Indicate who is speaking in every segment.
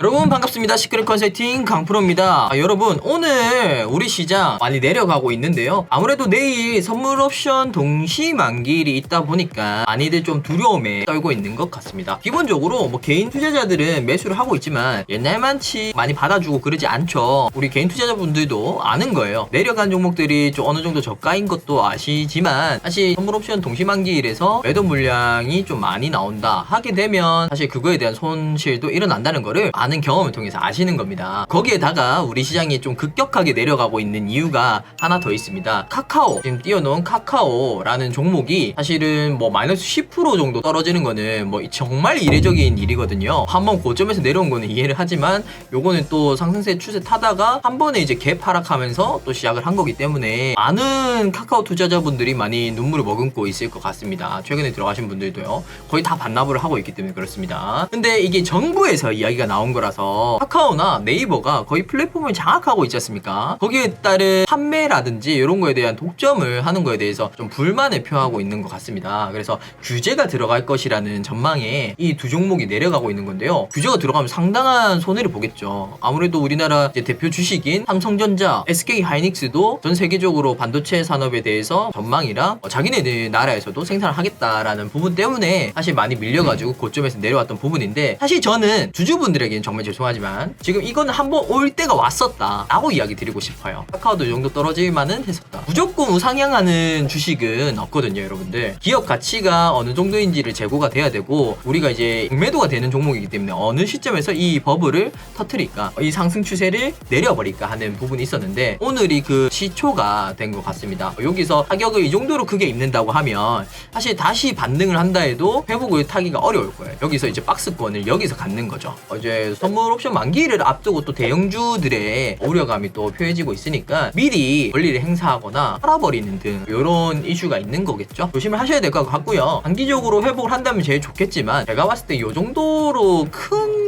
Speaker 1: 여러분 반갑습니다. 시크릿 컨설팅 강프로입니다. 여러분 오늘 우리 시장 많이 내려가고 있는데요. 아무래도 내일 선물 옵션 동시 만기일이 있다 보니까 많이들 좀 두려움에 떨고 있는 것 같습니다. 기본적으로 뭐 개인 투자자들은 매수를 하고 있지만 옛날만치 많이 받아주고 그러지 않죠. 우리 개인 투자자분들도 아는 거예요. 내려간 종목들이 좀 어느 정도 저가인 것도 아시지만 사실 선물 옵션 동시 만기일에서 매도 물량이 좀 많이 나온다 하게 되면 사실 그거에 대한 손실도 일어난다는 거를 많은 경험을 통해서 아시는 겁니다. 거기에다가 우리 시장이 좀 급격하게 내려가고 있는 이유가 하나 더 있습니다. 카카오, 지금 띄워놓은 카카오라는 종목이 사실은 뭐 마이너스 10% 정도 떨어지는 거는 뭐 정말 이례적인 일이거든요. 한번 고점에서 내려온 거는 이해를 하지만 요거는 또 상승세 추세 타다가 한 번에 이제 갭 하락하면서 또 시작을 한 거기 때문에 많은 카카오 투자자분들이 많이 눈물을 머금고 있을 것 같습니다. 최근에 들어가신 분들도요. 거의 다 반납을 하고 있기 때문에 그렇습니다. 근데 이게 정부에서 이야기가 나온 거라서 카카오나 네이버가 거의 플랫폼을 장악하고 있지 않습니까? 거기에 따른 판매라든지 이런 거에 대한 독점을 하는 거에 대해서 좀 불만을 표하고 있는 것 같습니다. 그래서 규제가 들어갈 것이라는 전망에 이 두 종목이 내려가고 있는 건데요. 규제가 들어가면 상당한 손해를 보겠죠. 아무래도 우리나라 이제 대표 주식인 삼성전자, SK 하이닉스도 전 세계적으로 반도체 산업에 대해서 전망이랑 자기네들 나라에서도 생산을 하겠다라는 부분 때문에 사실 많이 밀려가지고 고점에서 내려왔던 부분인데, 사실 저는 주주분들에게는 정말 죄송하지만 지금 이거는 한번 올 때가 왔었다 라고 이야기 드리고 싶어요. 카카오도 이 정도 떨어질만은 했었다. 무조건 우상향하는 주식은 없거든요, 여러분들. 기업 가치가 어느 정도인지를 재고가 돼야 되고, 우리가 이제 공매도가 되는 종목이기 때문에 어느 시점에서 이 버블을 터트릴까, 이 상승 추세를 내려버릴까 하는 부분이 있었는데, 오늘이 그 시초가 된 것 같습니다. 여기서 타격을 이 정도로 크게 입는다고 하면 사실 다시 반등을 한다 해도 회복을 타기가 어려울 거예요. 여기서 이제 박스권을 여기서 갖는 거죠. 이제 선물 옵션 만기를 앞두고 또 대형주들의 우려감이 또 표해지고 있으니까 미리 권리를 행사하거나 팔아버리는 등 이런 이슈가 있는 거겠죠. 조심을 하셔야 될 것 같고요. 단기적으로 회복을 한다면 제일 좋겠지만 제가 봤을 때 이 정도로 큰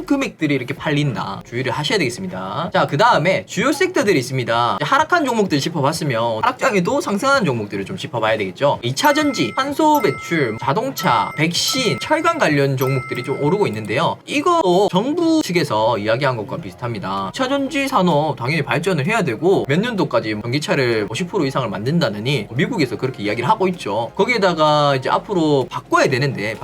Speaker 1: 금액들이 이렇게 팔린다 주의를 하셔야 되겠습니다. 자, 그 다음에 주요 섹터들이 있습니다. 하락한 종목들 짚어봤으면 하락장에도 상승하는 종목들을 좀 짚어봐야 되겠죠. 2차전지, 탄소 배출, 자동차, 백신, 철강 관련 종목들이 좀 오르고 있는데요. 이거 정부 측에서 이야기한 것과 비슷합니다. 2차전지 산업 당연히 발전을 해야 되고 몇 년도까지 전기차를 50% 이상을 만든다느니 미국에서 그렇게 이야기를 하고 있죠. 거기에다가 이제 앞으로 바꿔야 되는데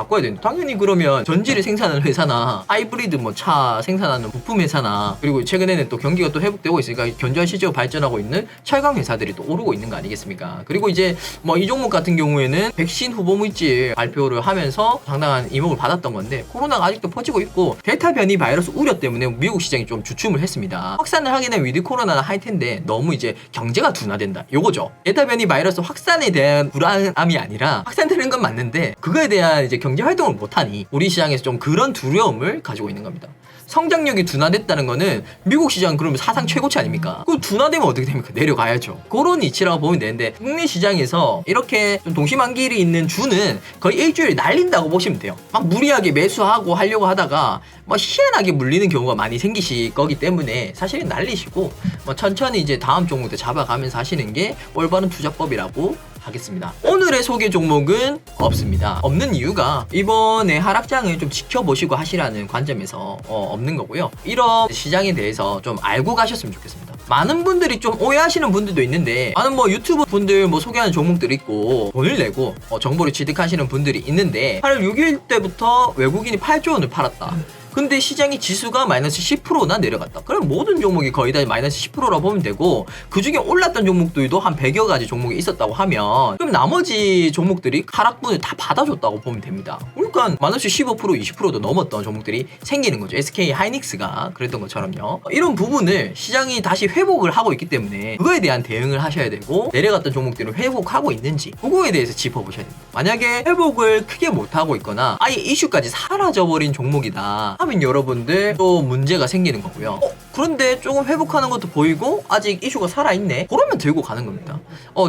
Speaker 1: 당연히 그러면 전지를 생산하는 회사나 하이브리드 뭐 차 생산하는 부품 회사나, 그리고 최근에는 또 경기가 또 회복되고 있으니까 견조한 시장을 발전하고 있는 철강 회사들이 또 오르고 있는 거 아니겠습니까? 그리고 이제 뭐 이 종목 같은 경우에는 백신 후보 물질 발표를 하면서 상당한 이목을 받았던 건데, 코로나가 아직도 퍼지고 있고 델타 변이 바이러스 우려 때문에 미국 시장이 좀 주춤을 했습니다. 확산을 하게 되면 위드 코로나는 할 텐데 너무 이제 경제가 둔화된다, 요거죠. 델타 변이 바이러스 확산에 대한 불안함이 아니라 확산되는 건 맞는데 그거에 대한 이제 경제 활동을 못하니 우리 시장에서 좀 그런 두려움을 가지고 있는 겁니다. 성장력이 둔화됐다는 거는 미국 시장 그러면 사상 최고치 아닙니까? 그럼 둔화되면 어떻게 됩니까? 내려가야죠. 그런 이치라고 보면 되는데, 국내 시장에서 이렇게 좀 동시만기일이 있는 주는 거의 일주일 날린다고 보시면 돼요. 막 무리하게 매수하고 하려고 하다가 뭐 희한하게 물리는 경우가 많이 생기실 거기 때문에 사실은 날리시고 뭐 천천히 이제 다음 종목도 잡아가면서 하시는 게 올바른 투자법이라고 하겠습니다. 오늘의 소개 종목은 없습니다. 없는 이유가 이번에 하락장을 좀 지켜보시고 하시라는 관점에서 없는 거고요. 이런 시장에 대해서 좀 알고 가셨으면 좋겠습니다. 많은 분들이 좀 오해하시는 분들도 있는데, 많은 뭐 유튜브 분들 뭐 소개하는 종목들이 있고 돈을 내고 정보를 취득하시는 분들이 있는데, 8월 6일 때부터 외국인이 8조 원을 팔았다. 근데 시장의 지수가 마이너스 10%나 내려갔다. 그럼 모든 종목이 거의 다 마이너스 10%라고 보면 되고, 그 중에 올랐던 종목들도 한 100여 가지 종목이 있었다고 하면, 그럼 나머지 종목들이 하락분을 다 받아줬다고 보면 됩니다. 그러니까 마이너스 15%, 20%도 넘었던 종목들이 생기는 거죠. SK 하이닉스가 그랬던 것처럼요. 이런 부분을 시장이 다시 회복을 하고 있기 때문에 그거에 대한 대응을 하셔야 되고, 내려갔던 종목들은 회복하고 있는지 그거에 대해서 짚어보셔야 됩니다. 만약에 회복을 크게 못하고 있거나 아예 이슈까지 사라져버린 종목이다 하면 여러분들 또 문제가 생기는 거고요. 그런데 조금 회복하는 것도 보이고 아직 이슈가 살아있네. 그러면 들고 가는 겁니다.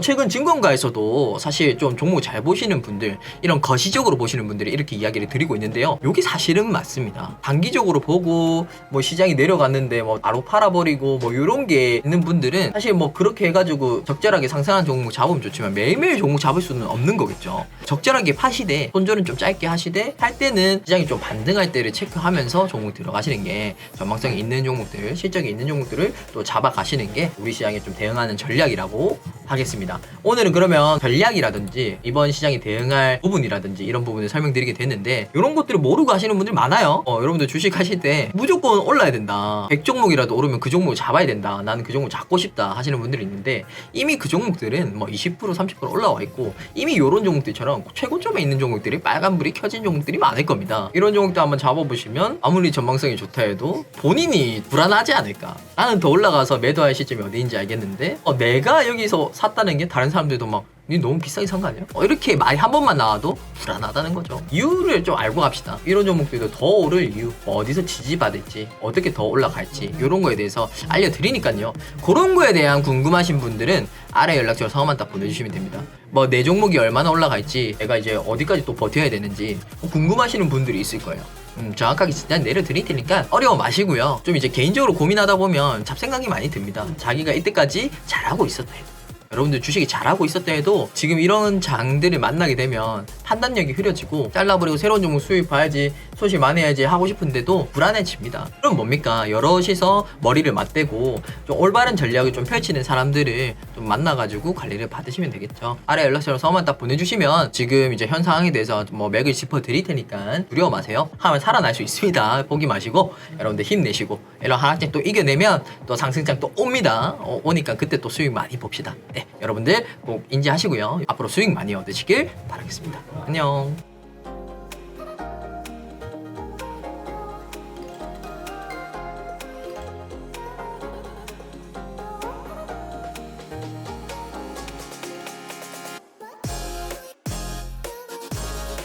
Speaker 1: 최근 증권가에서도 사실 좀 종목 잘 보시는 분들, 이런 거시적으로 보시는 분들이 이렇게 이야기를 드리고 있는데요. 이게 사실은 맞습니다. 단기적으로 보고 뭐 시장이 내려갔는데 뭐 바로 팔아버리고 뭐 이런 게 있는 분들은 사실 뭐 그렇게 해가지고 적절하게 상승한 종목 잡으면 좋지만 매일매일 종목 잡을 수는 없는 거겠죠. 적절하게 파시되 손절은 좀 짧게 하시되 할 때는 시장이 좀 반등할 때를 체크하면서 종목 들어가시는 게 전망성이 있는 종목들, 실적이 있는 종목들을 또 잡아가시는 게 우리 시장에 좀 대응하는 전략이라고 하겠습니다. 오늘은 그러면 전략이라든지 이번 시장에 대응할 부분이라든지 이런 부분을 설명드리게 됐는데, 이런 것들을 모르고 하시는 분들이 많아요. 여러분들 주식 하실 때 무조건 올라야 된다, 100종목이라도 오르면 그 종목을 잡아야 된다, 나는 그 종목 잡고 싶다 하시는 분들이 있는데, 이미 그 종목들은 뭐 20% 30% 올라와 있고 이미 이런 종목들처럼 최고점에 있는 종목들이 빨간불이 켜진 종목들이 많을 겁니다. 이런 종목들 한번 잡아보시면 아무리 전망성이 좋다 해도 본인이 불안하지 않을까. 나는 더 올라가서 매도할 시점이 어디인지 알겠는데 내가 여기서 샀다는 게 다른 사람들도 막 니 너무 비싸게 산 거 아니야? 이렇게 말이 한 번만 나와도 불안하다는 거죠. 이유를 좀 알고 갑시다. 이런 종목들도 더 오를 이유, 어디서 지지받을지, 어떻게 더 올라갈지 이런 거에 대해서 알려드리니까요. 그런 거에 대한 궁금하신 분들은 아래 연락처로 성함만 딱 보내주시면 됩니다. 뭐 내 종목이 얼마나 올라갈지, 내가 이제 어디까지 또 버텨야 되는지 궁금하시는 분들이 있을 거예요. 정확하게 진짜 내려드릴 테니까 어려워 마시고요. 좀 이제 개인적으로 고민하다 보면 잡생각이 많이 듭니다. 자기가 이때까지 잘하고 있었다 해도, 여러분들 주식이 잘하고 있었다 해도 지금 이런 장들을 만나게 되면 판단력이 흐려지고 잘라버리고 새로운 종목 수입 봐야지, 소식 많아야지 하고 싶은데도 불안해집니다. 그럼 뭡니까? 여럿이서 머리를 맞대고 좀 올바른 전략을 좀 펼치는 사람들을 좀 만나가지고 관리를 받으시면 되겠죠. 아래 연락처로 성함만 딱 보내주시면 지금 이제 현 상황에 대해서 뭐 맥을 짚어드릴 테니까 두려워 마세요. 하면 살아날 수 있습니다. 포기 마시고 여러분들 힘내시고 이런 하락장 또 이겨내면 또 상승장 또 옵니다. 오니까 그때 또 수익 많이 봅시다. 네, 여러분들 꼭 인지하시고요. 앞으로 수익 많이 얻으시길 바라겠습니다. 안녕.